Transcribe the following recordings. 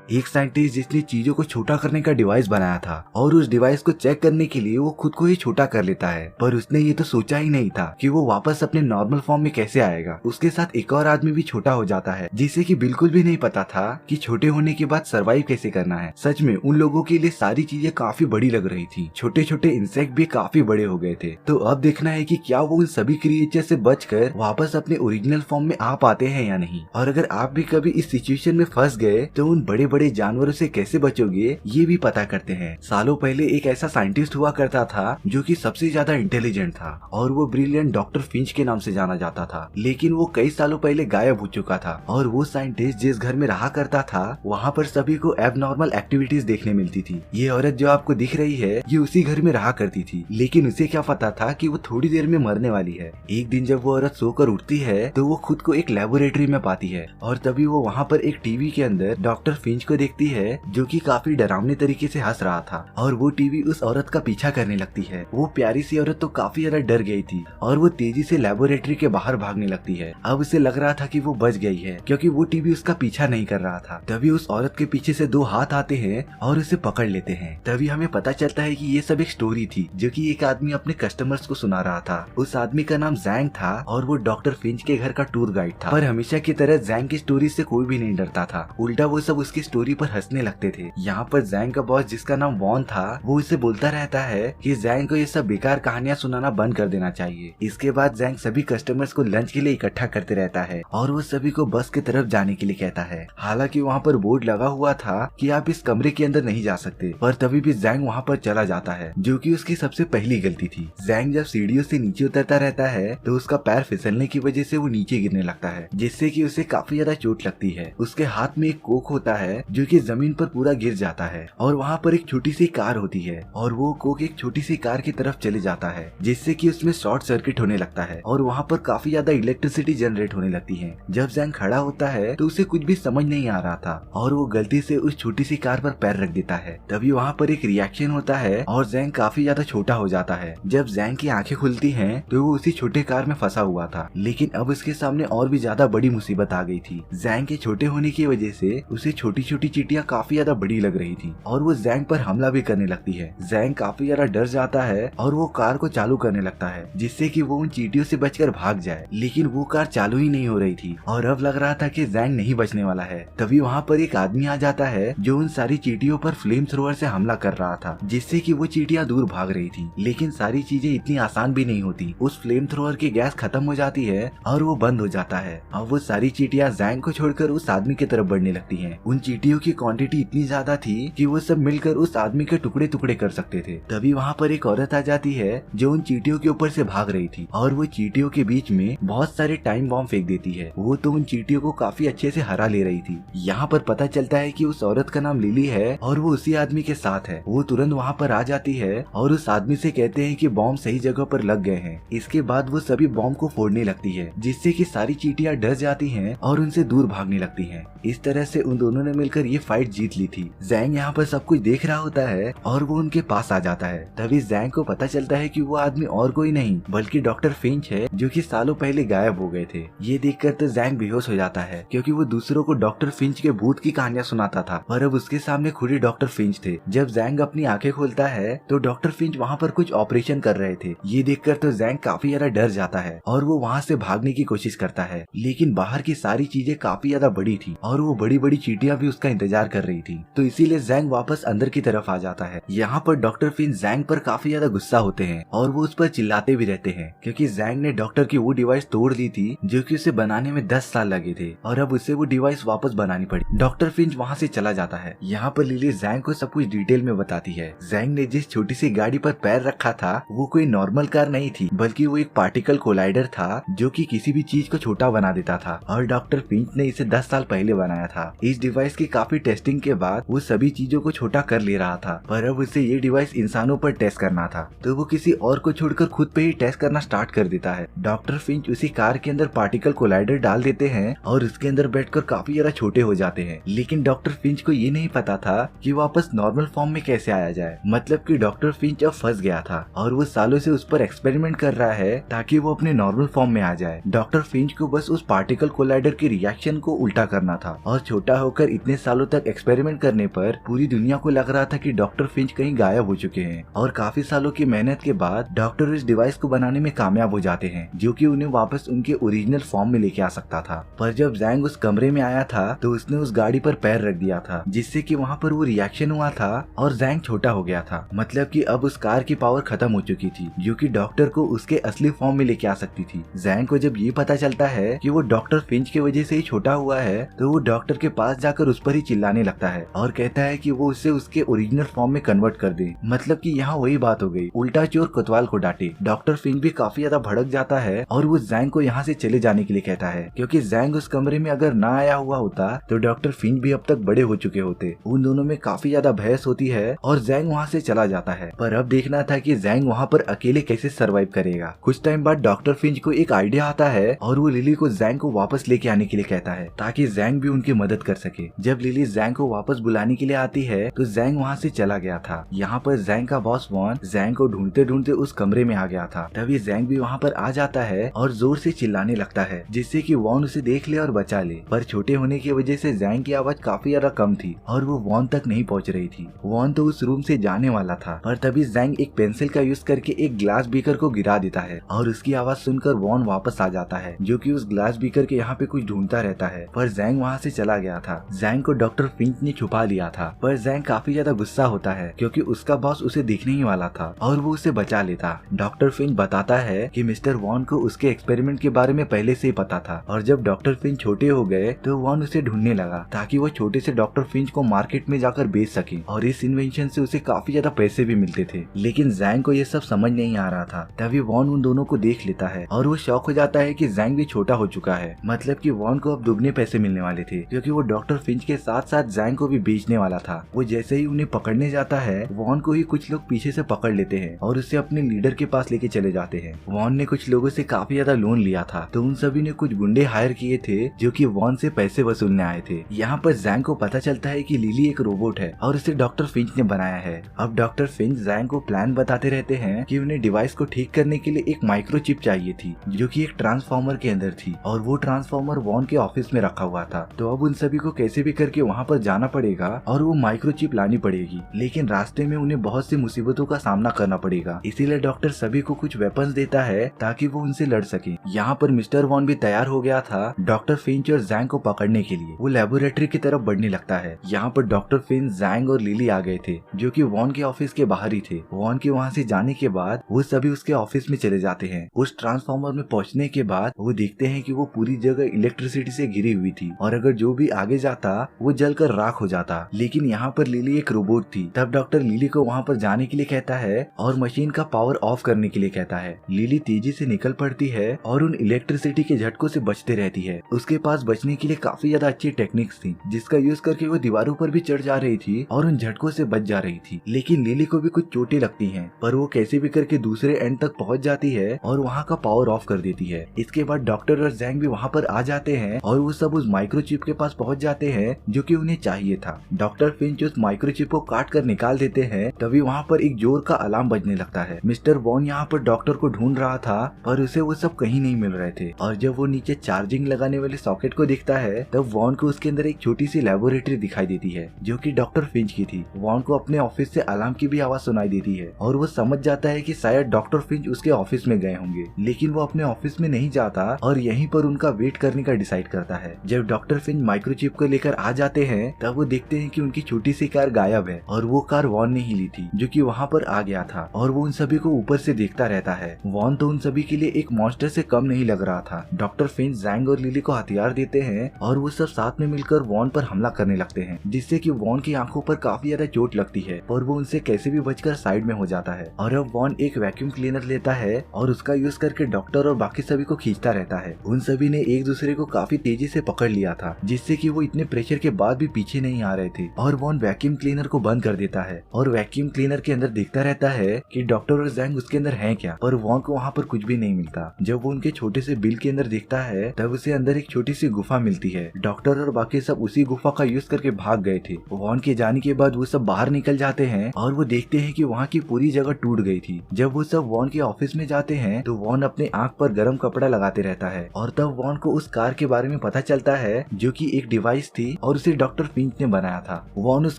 एक साइंटिस्ट जिसने चीजों को छोटा करने का डिवाइस बनाया था और उस डिवाइस को चेक करने के लिए वो खुद को ही छोटा कर लेता है, पर उसने ये तो सोचा ही नहीं था कि वो वापस अपने नॉर्मल फॉर्म में कैसे आएगा। उसके साथ एक और आदमी भी छोटा हो जाता है जिसे कि बिल्कुल भी नहीं पता था कि छोटे होने के बाद सरवाइव कैसे करना है। सच में उन लोगों के लिए सारी चीजें काफी बड़ी लग रही थी, छोटे छोटे इंसेक्ट भी काफी बड़े हो गए थे। तो अब देखना है कि क्या वो उन सभी क्रिएचर से बचकर वापस अपने ओरिजिनल फॉर्म में आ पाते हैं या नहीं। और अगर आप भी कभी इस सिचुएशन में फंस गए तो उन बड़े बड़े जानवरों से कैसे बचोगे ये भी पता करते हैं। सालों पहले एक ऐसा साइंटिस्ट हुआ करता था जो कि सबसे ज्यादा इंटेलिजेंट था और वो ब्रिलियंट डॉक्टर फिंच के नाम से जाना जाता था, लेकिन वो कई सालों पहले गायब हो चुका था। और वो साइंटिस्ट जिस घर में रहा करता था वहाँ पर सभी को एबनॉर्मल एक्टिविटीज देखने मिलती थी। ये औरत जो आपको दिख रही है ये उसी घर में रहा करती थी, लेकिन उसे क्या पता था कि वो थोड़ी देर में मरने वाली है। एक दिन जब वो औरत सोकर उठती है तो वो खुद को एक लेबोरेटरी में पाती है और तभी वो वहाँ पर एक टीवी के अंदर डॉक्टर फिंच को देखती है जो कि काफी डरावने तरीके से हंस रहा था और वो टीवी उस औरत का पीछा करने लगती है। वो प्यारी सी औरत तो काफी ज्यादा डर गई थी और वो तेजी से लेबोरेटरी के बाहर भागने लगती है। अब उसे लग रहा था कि वो बच गई है क्योंकि वो टीवी उसका पीछा नहीं कर रहा था। तभी उस औरत के पीछे से दो हाथ आते हैं और उसे पकड़ लेते हैं। तभी हमें पता चलता है कि ये सब एक स्टोरी थी जो कि एक आदमी अपने कस्टमर्स को सुना रहा था। उस आदमी का नाम जैंग था और वो डॉक्टर फिंच के घर का टूर गाइड था। पर हमेशा की तरह जैंग की स्टोरी से कोई भी नहीं डरता था, उल्टा वो सब उसकी स्टोरी पर हंसने लगते थे। यहाँ पर जैंग का बॉस जिसका नाम वॉन था वो उसे बोलता रहता है कि जैंग को ये सब बेकार कहानियां सुनाना बंद कर देना चाहिए। इसके बाद जैंग सभी कस्टमर्स को लंच के लिए इकट्ठा करते रहता है और वो सभी को बस की तरफ जाने के लिए कहता है। हालांकि वहाँ पर बोर्ड लगा हुआ था कि आप इस कमरे के अंदर नहीं जा सकते, पर तभी भी जैंग वहाँ पर चला जाता है जो कि उसकी सबसे पहली गलती थी। जैंग जब सीढ़ियों से नीचे उतरता रहता है तो उसका पैर फिसलने की वजह से वो नीचे गिरने लगता है जिससे कि उसे काफी ज्यादा चोट लगती है। उसके हाथ में एक कोक होता है जो कि जमीन पर पूरा गिर जाता है और वहाँ पर एक छोटी सी कार होती है और वो कोक एक छोटी सी कार की तरफ चले जाता है जिससे कि उसमें शॉर्ट सर्किट होने लगता है और वहाँ पर काफी ज्यादा इलेक्ट्रिसिटी जनरेट होने लगती है। जब जैंग खड़ा होता है तो उसे कुछ भी समझ नहीं आ रहा था और वो गलती से उस छोटी सी कार पर पैर रख देता है। तभी वहाँ पर एक रिएक्शन होता है और जैंग काफी ज्यादा छोटा हो जाता है। जब जैंग की आंखें खुलती हैं तो वो उसी छोटे कार में फंसा हुआ था, लेकिन अब उसके सामने और भी ज्यादा बड़ी मुसीबत आ गई थी। जैंग के छोटे होने की वजह से उसे छोटी छोटी चींटियां काफी ज्यादा बड़ी लग रही थी और वो जैंग पर हमला भी करने लगती है। जैंग काफी ज्यादा डर जाता है और वो कार को चालू करने लगता है जिससे कि वो उन चींटियों से बचकर भाग जाए, लेकिन वो कार चालू ही नहीं हो रही थी और अब लग रहा था कि जैंग नहीं बचने वाला है। तभी वहाँ पर एक आदमी आ जाता है जो उन सारी चींटियों पर फ्लेम थ्रोअर से हमला कर रहा था जिससे कि वो चींटियां दूर भाग रही थी, लेकिन सारी चीजें इतनी आसान भी नहीं होती। उस फ्लेम थ्रोअर की गैस खत्म हो जाती है और वो बंद हो जाता है। अब वो सारी चींटियां जैंग को छोड़कर उस आदमी की तरफ बढ़ने लगती हैं। उन चींटियों की क्वांटिटी इतनी ज्यादा थी कि वो सब मिलकर उस आदमी के टुकड़े टुकड़े कर सकते थे। तभी वहाँ पर एक औरत आ जाती है जो उन चींटियों के ऊपर से भाग रही थी और वो चींटियों के बीच में बहुत सारे टाइम बॉम्ब फेंक देती है। वो तो उन चींटियों को काफी अच्छे से हरा ले रही थी। यहाँ पर पता चलता है कि उस औरत का नाम लिली है और वो उसी आदमी के साथ है। वो तुरंत वहाँ पर आ जाती है और उस आदमी से कहते हैं कि बॉम्ब सही जगह पर लग गए हैं। इसके बाद वो सभी बॉम्ब को फोड़ने लगती है जिससे कि सारी चींटियां डर जाती हैं और उनसे दूर भागने लगती हैं। इस तरह से उन दोनों ने मिलकर ये फाइट जीत ली थी। जैंग यहाँ पर सब कुछ देख रहा होता है और वो उनके पास आ जाता है। तभी जैंग को पता चलता है कि वो आदमी और कोई नहीं बल्कि डॉक्टर फिंच है जो कि सालों पहले गायब हो गए थे। ये देखकर तो जैंग बेहोश हो जाता है क्योंकि वो दूसरों को डॉक्टर फिंच के भूत की कहानियां सुनाता था और अब उसके सामने खुद ही डॉक्टर फिंच थे। जब जैंग अपनी आंखें खोलता है तो डॉक्टर फिंच वहाँ पर कुछ ऑपरेशन कर रहे थे। ये देखकर तो जैंग काफी ज्यादा डर जाता है और वो वहाँ से भागने की कोशिश करता है, लेकिन बाहर की सारी चीजें काफी ज्यादा बड़ी थी और वो बड़ी बड़ी चींटियां भी उसका इंतजार कर रही थी। तो इसीलिए जैंग वापस अंदर की तरफ आ जाता है। यहाँ पर डॉक्टर फिंच जैंग पर काफी ज्यादा गुस्सा होते हैं और वो उस पर चिल्लाते भी रहते हैं क्योंकि जैंग ने डॉक्टर की वो डिवाइस तोड़ दी थी जो कि उसे बनाने में 10 साल लगे थे और अब उसे वो डिवाइस वापस बनानी पड़ी। डॉक्टर फिंच वहाँ से चला जाता है। यहाँ पर लिली जैंग को सब कुछ डिटेल में बताती है। जैंग ने जिस छोटी सी गाड़ी पर पैर रखा था वो कोई नॉर्मल कार नहीं थी बल्कि वो एक पार्टिकल कोलाइडर था जो कि किसी भी चीज को छोटा बना देता था और डॉक्टर फिंच ने इसे 10 साल पहले बनाया था। इस डिवाइस की काफी टेस्टिंग के बाद वो सभी चीजों को छोटा कर ले रहा था, पर अब उसे ये डिवाइस इंसानों पर टेस्ट करना था तो वो किसी और को छोड़कर खुद पे ही टेस्ट करना स्टार्ट कर देता है। डॉक्टर फिंच उसी कार के अंदर पार्टिकल कोलाइडर डाल देते हैं और उसके अंदर बैठकर काफी ज्यादा छोटे हो जाते हैं, लेकिन डॉक्टर फिंच को ये नहीं पता था कि वापस नॉर्मल फॉर्म में कैसे आया जाए। मतलब कि डॉक्टर फिंच अब फंस गया था और वो सालों से उस पर एक्सपेरिमेंट कर रहा है ताकि वो अपने नॉर्मल फॉर्म में आ जाए। डॉक्टर फिंच को बस उस पार्टिकल कोलाइडर के रिएक्शन को उल्टा करना था और छोटा होकर इतने इतने सालों तक एक्सपेरिमेंट करने पर पूरी दुनिया को लग रहा था कि डॉक्टर फिंच कहीं गायब हो चुके हैं और काफी सालों की मेहनत के बाद डॉक्टर इस डिवाइस को बनाने में कामयाब हो जाते हैं जो कि उन्हें वापस उनके ओरिजिनल फॉर्म में लेके आ सकता था। पर जब जैंग उस कमरे में आया था तो उसने उस गाड़ी पर पैर रख दिया था जिससे कि वहाँ पर वो रिएक्शन हुआ था और जैंग छोटा हो गया था। मतलब कि अब उस कार की पावर खत्म हो चुकी थी जो कि डॉक्टर को उसके असली फॉर्म में लेके आ सकती थी। जैंग को जब ये पता चलता है कि वो डॉक्टर फिंच की वजह से ही छोटा हुआ है तो वो डॉक्टर के पास जाकर उस पर ही चिल्लाने लगता है और कहता है कि वो उसे उसके ओरिजिनल फॉर्म में कन्वर्ट कर दे। मतलब कि यहाँ वही बात हो गई, उल्टा चोर कोतवाल को डांटे। डॉक्टर फिंच भी काफी ज्यादा भड़क जाता है और वो जैंग को यहाँ से चले जाने के लिए कहता है क्योंकि जैंग उस कमरे में अगर ना आया हुआ होता तो डॉक्टर फिंच भी अब तक बड़े हो चुके होते। उन दोनों में काफी ज्यादा बहस होती है और जैंग वहाँ से चला जाता है। पर अब देखना था कि जैंग वहाँ पर अकेले कैसे सरवाइव करेगा। कुछ टाइम बाद डॉक्टर फिंच को एक आइडिया आता है और वो लिली को जैंग को वापस लेके आने के लिए कहता है ताकि जैंग भी उनकी मदद कर सके। जब लिली जैंग को वापस बुलाने के लिए आती है तो जैंग वहाँ से चला गया था। यहाँ पर जैंग का बॉस वॉन जैंग को ढूंढते ढूंढते उस कमरे में आ गया था। तभी जैंग भी वहाँ पर आ जाता है और जोर से चिल्लाने लगता है जिससे कि वॉन उसे देख ले और बचा ले। पर छोटे होने की वजह से जैंग की आवाज काफी ज्यादा कम थी और वो वॉन तक नहीं पहुँच रही थी। वॉन तो उस रूम से जाने वाला था पर तभी जैंग एक पेंसिल का यूज करके एक ग्लास बीकर को गिरा देता है और उसकी आवाज सुनकर वॉन वापस आ जाता है जो कि उस ग्लास बीकर के यहाँ पे कुछ ढूंढता रहता है। पर जैंग वहाँ से चला गया था। जैंग को डॉक्टर फिंच ने छुपा लिया था पर जैंग काफी ज्यादा गुस्सा होता है क्योंकि उसका बॉस उसे दिखने ही वाला था और वो उसे बचा लेता। डॉक्टर फिंच बताता है कि मिस्टर वॉन को उसके एक्सपेरिमेंट के बारे में पहले से ही पता था और जब डॉक्टर फिंच छोटे हो गए तो वॉन उसे ढूंढने लगा ताकि वो छोटे से डॉक्टर फिंच को मार्केट में जाकर बेच सके और इस इन्वेंशन से उसे काफी ज्यादा पैसे भी मिलते थे। लेकिन जैंग को ये सब समझ नहीं आ रहा था। तभी वॉन उन दोनों को देख लेता है और वो शौक हो जाता है कि जैंग भी छोटा हो चुका है। मतलब कि वॉन को अब दुगने पैसे मिलने वाले थे क्योंकि वो डॉक्टर फिंच के साथ साथ जैंग को भी बेचने वाला था। वो जैसे ही उन्हें पकड़ने जाता है वॉन को ही कुछ लोग पीछे से पकड़ लेते हैं और उसे अपने लीडर के पास लेके चले जाते हैं। वॉन ने कुछ लोगों से काफी ज्यादा लोन लिया था तो उन सभी ने कुछ गुंडे हायर किए थे जो कि वॉन से पैसे वसूलने आए थे। यहाँ पर जैंग को पता चलता है कि लिली एक रोबोट है और उसे डॉक्टर फिंच ने बनाया है। अब डॉक्टर फिंच जैंग को प्लान बताते रहते हैं कि उन्हें डिवाइस को ठीक करने के लिए एक माइक्रोचिप चाहिए थी जो कि एक ट्रांसफार्मर के अंदर थी और वो ट्रांसफार्मर वॉन के ऑफिस में रखा हुआ था। तो अब उन सभी को कैसे भी करके वहाँ पर जाना पड़ेगा और वो माइक्रोचिप लानी पड़ेगी। लेकिन रास्ते में उन्हें बहुत सी मुसीबतों का सामना करना पड़ेगा, इसीलिए डॉक्टर सभी को कुछ वेपन्स देता है ताकि वो उनसे लड़ सके। यहाँ पर मिस्टर वॉन भी तैयार हो गया था डॉक्टर फिंच और जैंग को पकड़ने के लिए। वो लेबोरेटरी की तरफ बढ़ने लगता है। यहाँ पर डॉक्टर फिंच, जैंग और लिली आ गए थे जो कि वॉन के ऑफिस के बाहर ही थे। वॉन के वहाँ से जाने के बाद वो सभी उसके ऑफिस में चले जाते हैं। उस ट्रांसफार्मर में पहुँचने के बाद वो देखते हैं कि वो पूरी जगह इलेक्ट्रिसिटी से घिरी हुई थी और अगर जो भी आगे जाता वो जलकर राख हो जाता। लेकिन यहाँ पर लिली एक रोबोट थी। तब डॉक्टर लिली को वहाँ पर जाने के लिए कहता है और मशीन का पावर ऑफ करने के लिए कहता है। लिली तेजी से निकल पड़ती है और उन इलेक्ट्रिसिटी के झटकों से बचते रहती है। उसके पास बचने के लिए काफी ज्यादा अच्छी टेक्निक्स थी जिसका यूज करके वो दीवारों पर भी चढ़ जा रही थी और उन झटकों से बच जा रही थी। लेकिन लिली को भी कुछ चोटें लगती हैं पर वो कैसे भी करके दूसरे एंड तक पहुंच जाती है और वहाँ का पावर ऑफ कर देती है। इसके बाद डॉक्टर और जैंग भी वहाँ पर आ जाते हैं और वो सब उस माइक्रोचिप के पास पहुंच जाते हैं जो कि उन्हें चाहिए था। डॉक्टर फिंच उस माइक्रोचिप को काट कर निकाल देते हैं। तभी वहाँ पर एक जोर का अलार्म बजने लगता है। मिस्टर वॉन यहाँ पर डॉक्टर को ढूंढ रहा था पर उसे वो सब कहीं नहीं मिल रहे थे और जब वो नीचे चार्जिंग लगाने वाले सॉकेट को देखता है तब वॉन को उसके अंदर एक छोटी सी लेबोरेटरी दिखाई देती है जो कि डॉक्टर फिंच की थी। वॉन को अपने ऑफिस से अलार्म की भी आवाज सुनाई देती है और वो समझ जाता है कि शायद डॉक्टर फिंच उसके ऑफिस में गए होंगे। लेकिन वो अपने ऑफिस में नहीं जाता और यहीं पर उनका वेट करने का डिसाइड करता है। जब डॉक्टर फिंच माइक्रोचिप को लेकर आ जाते हैं तब वो देखते हैं कि उनकी छोटी सी कार गायब है और वो कार वॉन ने ही ली थी जो कि वहाँ पर आ गया था और वो उन सभी को ऊपर से देखता रहता है। वॉन तो उन सभी के लिए एक मॉन्स्टर से कम नहीं लग रहा था। डॉक्टर फिंच, जैंग और लिली को हथियार देते हैं और वो सब साथ में मिलकर वॉन पर हमला करने लगते हैं जिससे कि वॉन की आंखों पर काफी ज्यादा चोट लगती है और वो उनसे कैसे भी बचकर साइड में हो जाता है। और अब वॉन एक वैक्यूम क्लीनर लेता है और उसका यूज करके डॉक्टर और बाकी सभी को खींचता रहता है। उन सभी ने एक दूसरे को काफी तेजी से पकड़ लिया था जिससे कि वो इतने प्रेशर के बाद भी पीछे नहीं आ रहे थे और वॉन वैक्यूम क्लीनर को बंद कर देता है और वैक्यूम क्लीनर के अंदर देखता रहता है कि डॉक्टर और जैंग उसके अंदर हैं क्या, पर वॉन को वहाँ पर कुछ भी नहीं मिलता। जब वो उनके छोटे से बिल के अंदर देखता है तब उसे अंदर एक छोटी सी गुफा मिलती है। डॉक्टर और बाकी सब उसी गुफा का यूज करके भाग गए थे। वॉन के जाने के बाद वो सब बाहर निकल जाते हैं और वो देखते हैं कि वहाँ की पूरी जगह टूट गई थी। जब वो सब वॉन के ऑफिस में जाते हैं तो वॉन अपने आंख पर गर्म कपड़ा लगाते रहता है और तब वॉन को उस कार के बारे में पता चलता है जो कि एक डिवाइस थी और उसे डॉक्टर फिंच ने बनाया था। वॉन उस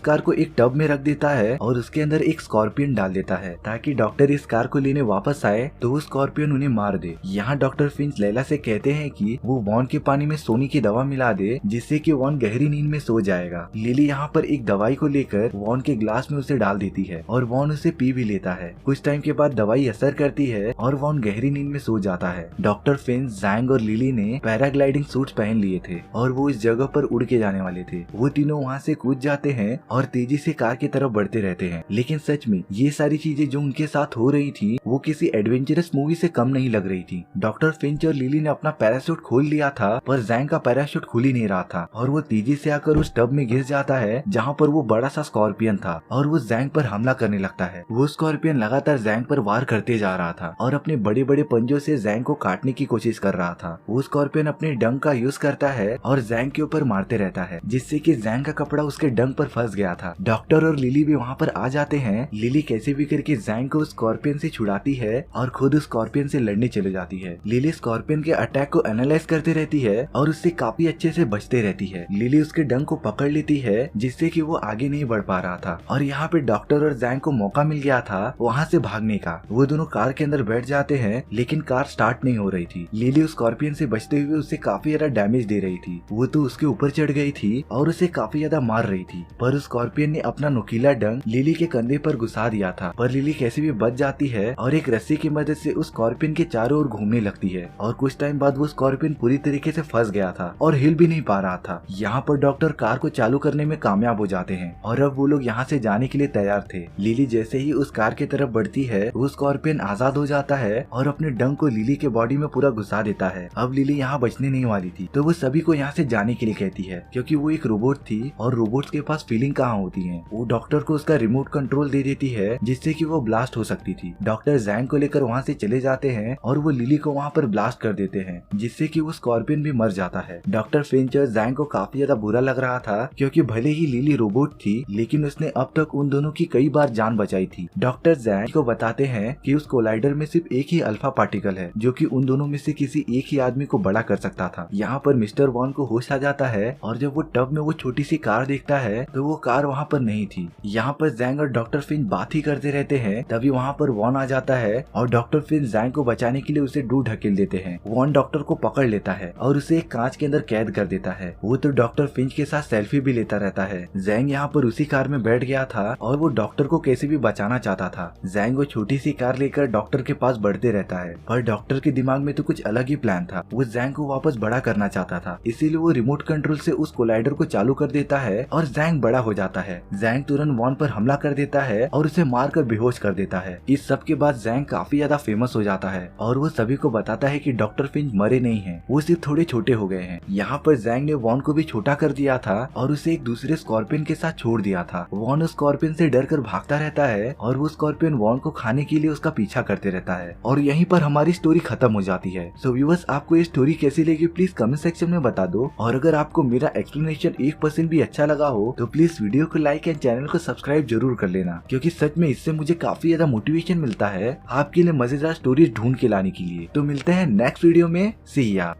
कार को एक टब में रख देता है और उसके अंदर एक स्कॉर्पियन डाल देता है ताकि डॉक्टर इस कार को लेने वापस आए तो वो स्कॉर्पियन उन्हें मार दे। यहाँ डॉक्टर फिंच लैला से कहते हैं कि वो वॉन के पानी में सोने की दवा मिला दे जिससे कि वॉन गहरी नींद में सो जाएगा। लिली यहाँ पर एक दवाई को लेकर वॉन के ग्लास में उसे डाल देती है और वॉन उसे पी भी लेता है। कुछ टाइम के बाद दवाई असर करती है और वॉन गहरी नींद में सो जाता है। डॉक्टर फिंच, जैंग और लिली ने पैराग्लाइडिंग सूट्स पहन लिए थे और वो इस जगह पर उड़ के जाने वाले थे। वो तीनों वहाँ से कूद जाते हैं और तेजी से कार की तरफ बढ़ते रहते हैं। लेकिन सच में ये सारी चीजें जो उनके साथ हो रही थी वो किसी एडवेंचरस मूवी से कम नहीं लग रही थी। डॉक्टर फिंच और लिली ने अपना पैराशूट खोल लिया था पर जैंग का पैराशूट खुल ही नहीं रहा था और वो तेजी से आकर उस टब में घिस जाता है जहाँ पर वो बड़ा सा स्कॉर्पियन था और वो जैंग पर हमला करने लगता है। वो स्कॉर्पियन लगातार जैंग पर वार करते जा रहा था और अपने बड़े बड़े पंजों से जैंग को काटने की कोशिश कर रहा था। वो स्कॉर्पियन अपने डंक का यूज करता है और जैंग के ऊपर मारते रहता है जिससे कि जैंग का कपड़ा उसके डंक पर फंस गया था। डॉक्टर और लिली भी वहाँ पर आ जाते हैं। लिली कैसे भी करके जैंग को स्कॉर्पियन से छुड़ाती है और खुद स्कॉर्पियन से लड़ने चले जाती है। लिली स्कॉर्पियन के अटैक को एनालाइज करते रहती है और उससे काफी अच्छे से बचते रहती है। लिली उसके डंक को पकड़ लेती है जिससे कि वो आगे नहीं बढ़ पा रहा था और यहाँ पे डॉक्टर और जैंग को मौका मिल गया था वहाँ से भागने का। वो दोनों कार के अंदर बैठ जाते हैं लेकिन कार स्टार्ट नहीं हो रही थी। लिली उस स्कॉर्पियन से बचते हुए उसे काफी ज्यादा डैमेज दे रही थी। वो तो उसके ऊपर चढ़ गई थी और उसे काफी ज्यादा मार रही थी पर उस स्कॉर्पियन ने अपना नुकीला डंक लिली के कंधे पर घुसा दिया था पर लिली कैसे भी बच जाती है और एक रस्सी की मदद से उस स्कॉर्पियन के चारों ओर घूमने लगती है और कुछ टाइम बाद वो स्कॉर्पियन पूरी तरीके से फंस गया था और हिल भी नहीं पा रहा था। यहाँ पर डॉक्टर कार को चालू करने में कामयाब हो जाते हैं और अब वो लोग यहाँ से जाने के लिए तैयार थे। लिली जैसे ही उस कार की तरफ बढ़ती है वो स्कॉर्पियन आजाद हो जाता है और अपने डंक को लिली के बॉडी में पूरा घुसा देता है। अब लिली यहाँ बचने नहीं वाली थी तो वो सभी को यहाँ से जाने के लिए कहती है क्योंकि वो एक रोबोट थी और रोबोट्स के पास फीलिंग कहाँ होती है। वो डॉक्टर को उसका रिमोट कंट्रोल दे देती है जिससे कि वो ब्लास्ट हो सकती थी। डॉक्टर जैंग को लेकर वहाँ से चले जाते हैं और वो लिली को वहाँ पर ब्लास्ट कर देते हैं जिससे कि वो स्कॉर्पियन भी मर जाता है। डॉक्टर फिंच और जैंग को काफी ज्यादा बुरा लग रहा था क्योंकि भले ही लिली रोबोट थी लेकिन उसने अब तक उन दोनों की कई बार जान बचाई थी। डॉक्टर जैंग को बताते हैं कि उस कोलाइडर में सिर्फ एक ही अल्फा पार्टिकल है जो कि उन दोनों में से किसी एक ही आदमी को बड़ा कर सकता था। यहाँ पर मिस्टर वॉन को होश आ जाता है और जब वो टब में वो छोटी सी कार देखता है तो वो कार वहाँ पर नहीं थी। यहाँ पर जैंग और डॉक्टर फिंच बात ही करते रहते हैं तभी वहाँ पर वॉन आ जाता है और डॉक्टर फिंच जैंग को बचाने के लिए उसे दूर ढकेल देते हैं। वॉन डॉक्टर को पकड़ लेता है और उसे एक कांच के अंदर कैद कर देता है। वो तो डॉक्टर फिंच के साथ सेल्फी भी लेता रहता है। जैंग यहाँ पर उसी कार में बैठ गया था और वो डॉक्टर को कैसे भी बचाना चाहता था। जैंग वो छोटी सी कार लेकर डॉक्टर के पास बढ़ते रहता है पर डॉक्टर के दिमाग में तो कुछ अलग ही प्लान था। वो जैंग को वापस बड़ा करना चाहता था इसीलिए वो रिमोट कंट्रोल से उस कोलाइडर को चालू कर देता है और जैंग बड़ा हो जाता है। जैंग तुरंत वॉन पर हमला कर देता है और उसे मारकर बेहोश कर देता है। इस सब के बाद जैंग काफी ज्यादा फेमस हो जाता है और वो सभी को बताता है कि डॉक्टर फिंच मरे नहीं हैं, वो सिर्फ थोड़े छोटे हो गए हैं। यहाँ पर जैंग ने वॉन को भी छोटा कर दिया था और उसे एक दूसरे स्कॉर्पियन के साथ छोड़ दिया था। वॉन उस स्कॉर्पियन से डर कर भागता रहता है और वो स्कॉर्पियन वॉन को खाने के लिए उसका पीछा करते रहता है और यहीं पर हमारी स्टोरी खत्म हो जाती है। सो व्यूअर्स, आपको ये स्टोरी कैसी लगी प्लीज कमेंट सेक्शन में बता दो और अगर आपको मेरा एक्सप्लेनेशन 1% भी अच्छा लगा हो तो प्लीज वीडियो को लाइक एंड चैनल को सब्सक्राइब जरूर कर लेना क्योंकि सच में इससे मुझे काफी ज्यादा मोटिवेशन मिलता है आपके लिए मजेदार स्टोरीज ढूंढ के लाने के लिए। तो मिलते हैं नेक्स्ट वीडियो में। सी या।